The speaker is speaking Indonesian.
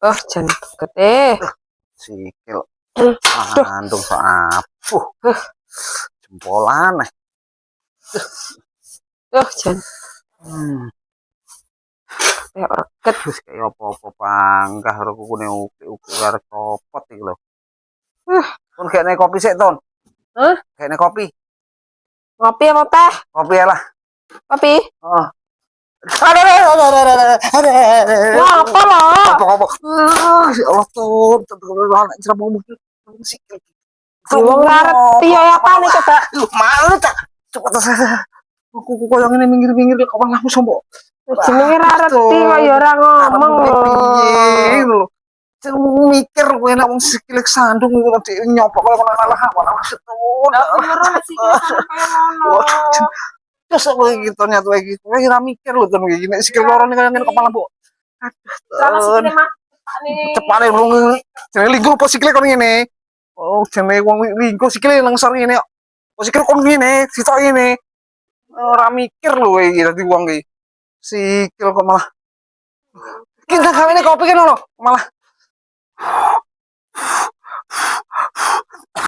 Oh, jan gede. Sikil Duh, mandung so apuh. Jempolan. jan kayak reket. Wis kaya apa-apa panggah karo kukune uki-uki karo copot iki lho. Pun gekne kopi sik, Ton. Hah? Gekne kopi. Ngopi apa teh? Kopi lah. Kopi? Oh. Ngapa lo? Apa-apa. Ya Allah, Ton. Anak ceramamu mungkin sikil. Wong ngerti ya apa nih coba? Malu tak? Coba kuku koyo ngene minggir-minggir kok malah sombong. Jenenge ra reti kok ya ora ngomong lho. Mikir gue nak wong sikile sandung nyopok kalau malah maksud tuh. Terus aku gitu nyatu lagi. Gue kira mikir lho tuh gini sikil loro nih ngene kepala bu. Aduh. Cepane wong jenenge linggo apa sikile kon ngene. Oh, jenenge wong linggo sikile nengsor ngene kok. Oh sikil kon ngene, sitok ngene. Ora mikir lho iki dadi wong iki. Sikil kok malah. Kita kawene kopi kan lho, malah